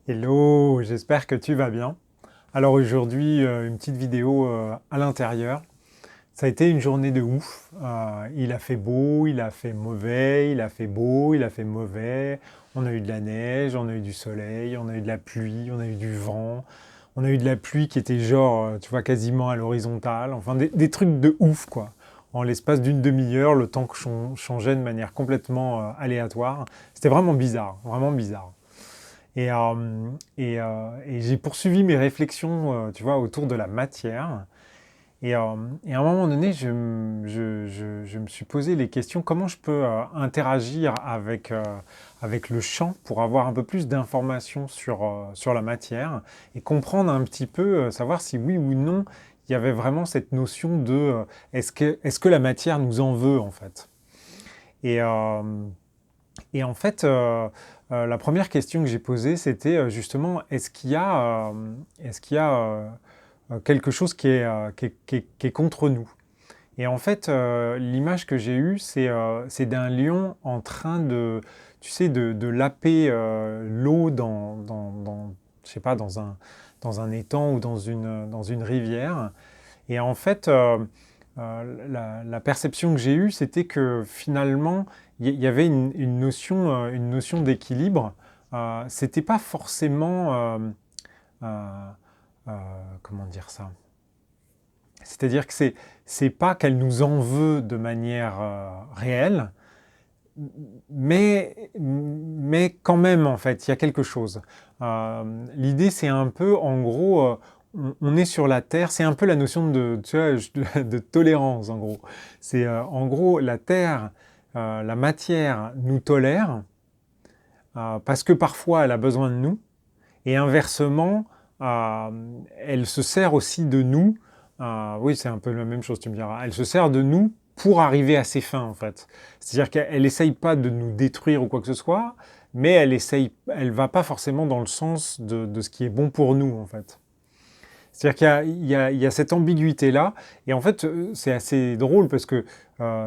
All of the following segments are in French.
Hello, j'espère que tu vas bien. Alors aujourd'hui, une petite vidéo à l'intérieur. Ça a été une journée de ouf. Il a fait beau, il a fait mauvais, il a fait beau, il a fait mauvais. On a eu de la neige, on a eu du soleil, on a eu de la pluie, on a eu du vent. On a eu de la pluie qui était genre, tu vois, quasiment à l'horizontale. Enfin, des trucs de ouf, quoi. En l'espace d'une demi-heure, le temps changeait de manière complètement aléatoire. C'était vraiment bizarre, vraiment bizarre. Et, euh, et j'ai poursuivi mes réflexions, tu vois, autour de la matière. Et à un moment donné, je me suis posé les questions, comment je peux interagir avec le champ pour avoir un peu plus d'informations sur la matière et comprendre un petit peu, savoir si oui ou non, il y avait vraiment cette notion de est-ce que la matière nous en veut, en fait. Et, euh, et en fait, la première question que j'ai posée, c'était justement, est-ce qu'il y a quelque chose qui est contre nous? Et en fait, l'image que j'ai eue, c'est d'un lion en train de, tu sais, de laper l'eau je sais pas, dans un étang ou dans une rivière. Et en fait, la perception que j'ai eue, c'était que finalement, il y avait une notion d'équilibre. C'était pas forcément, euh, euh, comment dire ça? C'est-à-dire que c'est pas qu'elle nous en veut de manière réelle, mais quand même, en fait, il y a quelque chose. L'idée, c'est un peu, en gros, on est sur la Terre, c'est un peu la notion de, tu vois, de tolérance, en gros. C'est, en gros, la Terre, la matière nous tolère, parce que parfois, elle a besoin de nous, et inversement, euh, elle se sert aussi de nous. Oui, c'est un peu la même chose, tu me diras. Elle se sert de nous pour arriver à ses fins, en fait. C'est-à-dire qu'elle essaye pas de nous détruire ou quoi que ce soit, mais elle va pas forcément dans le sens de ce qui est bon pour nous, en fait. C'est-à-dire qu'il y a cette ambiguïté-là, et en fait, c'est assez drôle parce que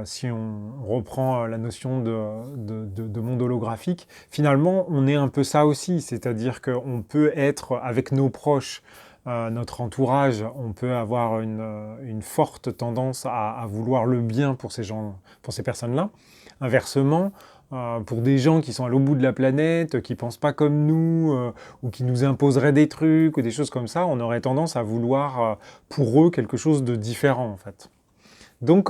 si on reprend la notion de monde holographique, finalement, on est un peu ça aussi, c'est-à-dire qu'on peut être avec nos proches, notre entourage, on peut avoir une forte tendance à vouloir le bien pour ces gens, pour ces personnes-là. Inversement, pour des gens qui sont à l'autre bout de la planète, qui pensent pas comme nous, ou qui nous imposeraient des trucs ou des choses comme ça, on aurait tendance à vouloir pour eux quelque chose de différent en fait. Donc,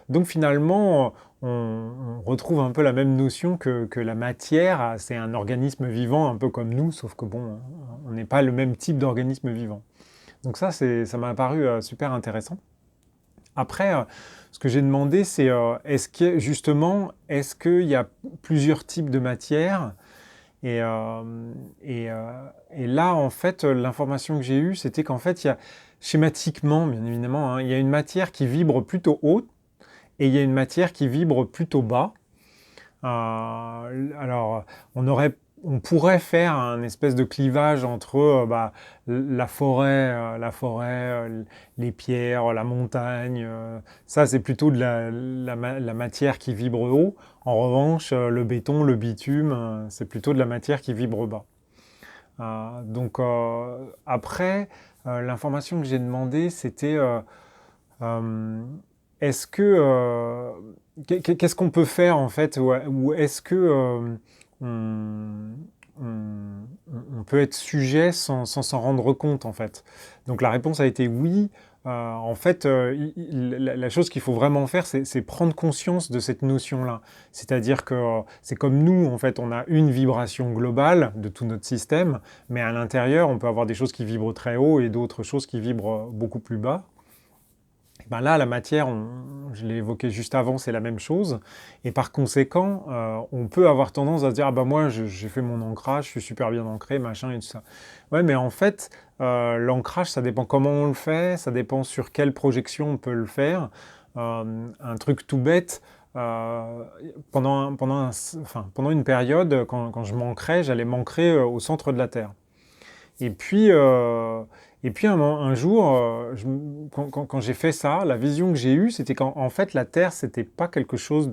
donc finalement, on retrouve un peu la même notion que la matière, c'est un organisme vivant un peu comme nous, sauf que bon, on n'est pas le même type d'organisme vivant. Donc ça m'a paru super intéressant. Après, ce que j'ai demandé, c'est est-ce qu'il y a plusieurs types de matières et, et là, en fait, l'information que j'ai eue, c'était qu'en fait, il y a schématiquement, bien évidemment, hein, il y a une matière qui vibre plutôt haut et il y a une matière qui vibre plutôt bas. Alors, on pourrait faire un espèce de clivage entre la forêt, les pierres, la montagne. Ça, c'est plutôt de la matière qui vibre haut. En revanche, le béton, le bitume, c'est plutôt de la matière qui vibre bas. Après, l'information que j'ai demandée, c'était euh, est-ce que qu'est-ce qu'on peut faire en fait, ou est-ce que on, on peut être sujet sans s'en rendre compte en fait. Donc la réponse a été oui. En fait, la chose qu'il faut vraiment faire, c'est prendre conscience de cette notion-là. C'est-à-dire que c'est comme nous, en fait, on a une vibration globale de tout notre système, mais à l'intérieur, on peut avoir des choses qui vibrent très haut et d'autres choses qui vibrent beaucoup plus bas. Ben là, la matière, je l'ai évoqué juste avant, c'est la même chose. Et par conséquent, on peut avoir tendance à se dire, ah ben moi, j'ai fait mon ancrage, je suis super bien ancré, machin et tout ça. Ouais, mais en fait, l'ancrage, ça dépend comment on le fait, ça dépend sur quelle projection on peut le faire. Un truc tout bête, pendant une période, quand je m'ancrais, j'allais m'ancrer au centre de la Terre. Et puis, un jour, quand j'ai fait ça, la vision que j'ai eue, c'était qu'en fait, la Terre, c'était pas quelque chose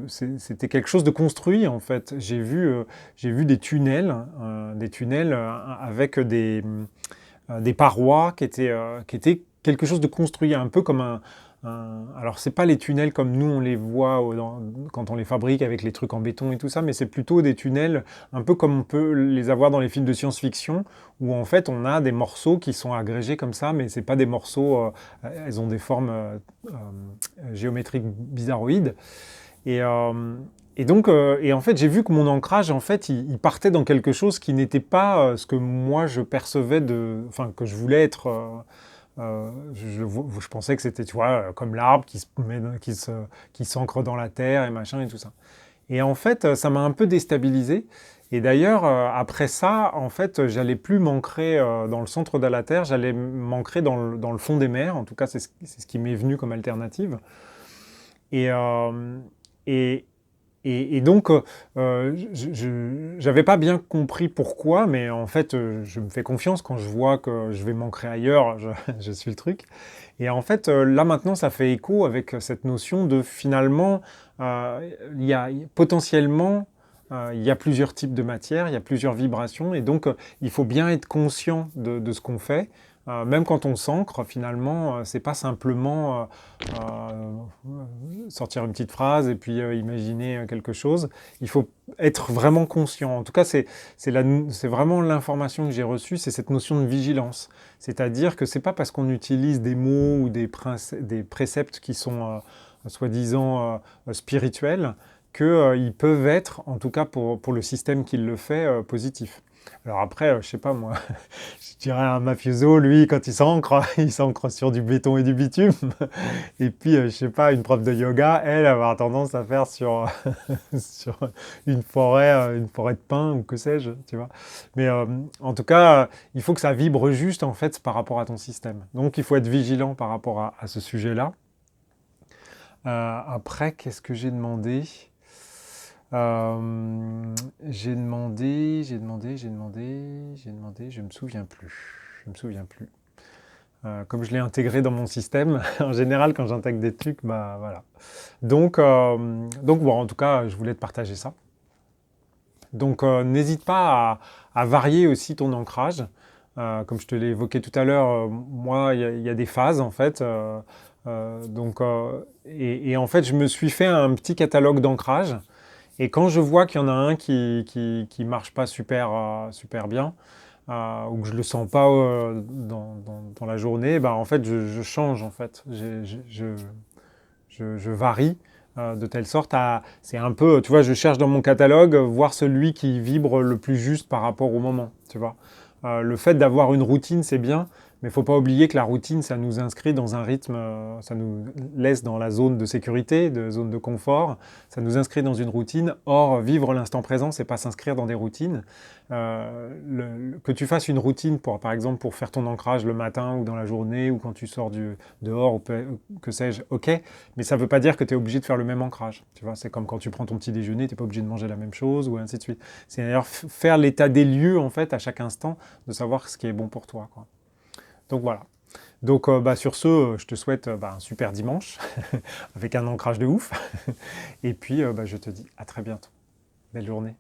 c'était quelque chose de construit, en fait. J'ai vu des tunnels, des tunnels avec des parois qui étaient quelque chose de construit, un peu comme alors, c'est pas les tunnels comme nous on les voit quand on les fabrique avec les trucs en béton et tout ça, mais c'est plutôt des tunnels un peu comme on peut les avoir dans les films de science-fiction, où en fait on a des morceaux qui sont agrégés comme ça, mais c'est pas des morceaux, elles ont des formes géométriques bizarroïdes. Et, donc, et en fait, j'ai vu que mon ancrage, en fait, il partait dans quelque chose qui n'était pas ce que moi je percevais enfin, que je voulais être. Je pensais que c'était, tu vois, comme l'arbre qui s'ancre dans la terre et machin et tout ça. Et en fait, ça m'a un peu déstabilisé. Et d'ailleurs, après ça, en fait, j'allais plus m'ancrer dans le centre de la Terre, j'allais m'ancrer dans le fond des mers. En tout cas, c'est ce qui m'est venu comme alternative. Et, et, et donc, je n'avais pas bien compris pourquoi, mais en fait, je me fais confiance quand je vois que je vais m'ancrer ailleurs, je suis le truc. Et en fait, là maintenant, ça fait écho avec cette notion de finalement, il y a potentiellement, il y a plusieurs types de matière, il y a plusieurs vibrations, et donc il faut bien être conscient de ce qu'on fait. Même quand on s'ancre, finalement, c'est pas simplement sortir une petite phrase et puis imaginer quelque chose. Il faut être vraiment conscient. En tout cas, c'est vraiment l'information que j'ai reçue, c'est cette notion de vigilance. C'est-à-dire que c'est pas parce qu'on utilise des mots ou des préceptes qui sont soi-disant spirituels qu'ils peuvent être, en tout cas pour le système qui le fait, positifs. Alors après, je sais pas moi, je dirais un mafioso, lui, quand il s'ancre sur du béton et du bitume. Et puis, je sais pas, une prof de yoga, elle, va avoir tendance à faire sur, sur une forêt de pin ou que sais-je, tu vois. Mais en tout cas, il faut que ça vibre juste, en fait, par rapport à ton système. Donc, il faut être vigilant par rapport à ce sujet-là. Après, qu'est-ce que j'ai demandé ? J'ai demandé, je me souviens plus. Je me souviens plus. Comme je l'ai intégré dans mon système, en général, quand j'intègre des trucs, bah voilà. Donc bon, en tout cas, je voulais te partager ça. Donc, n'hésite pas à varier aussi ton ancrage. Comme je te l'ai évoqué tout à l'heure, moi, il y a des phases, en fait. Et en fait, je me suis fait un petit catalogue d'ancrage. Et quand je vois qu'il y en a un qui marche pas super bien, ou que je le sens pas dans la journée, bah, en fait, je change, en fait. Je varie de telle sorte à... C'est un peu, tu vois, je cherche dans mon catalogue, voir celui qui vibre le plus juste par rapport au moment, tu vois. Le fait d'avoir une routine, c'est bien, mais il ne faut pas oublier que la routine, ça nous inscrit dans un rythme, ça nous laisse dans la zone de sécurité, de zone de confort, ça nous inscrit dans une routine. Or, vivre l'instant présent, c'est pas s'inscrire dans des routines. Que tu fasses une routine, par exemple, pour faire ton ancrage le matin ou dans la journée, ou quand tu sors dehors, ou que sais-je, ok, mais ça ne veut pas dire que tu es obligé de faire le même ancrage. Tu vois, c'est comme quand tu prends ton petit déjeuner, tu n'es pas obligé de manger la même chose, ou ainsi de suite. C'est d'ailleurs faire l'état des lieux, en fait, à chaque instant, de savoir ce qui est bon pour toi, quoi. Donc voilà. Donc sur ce, je te souhaite un super dimanche, avec un ancrage de ouf. Et puis je te dis à très bientôt. Belle journée.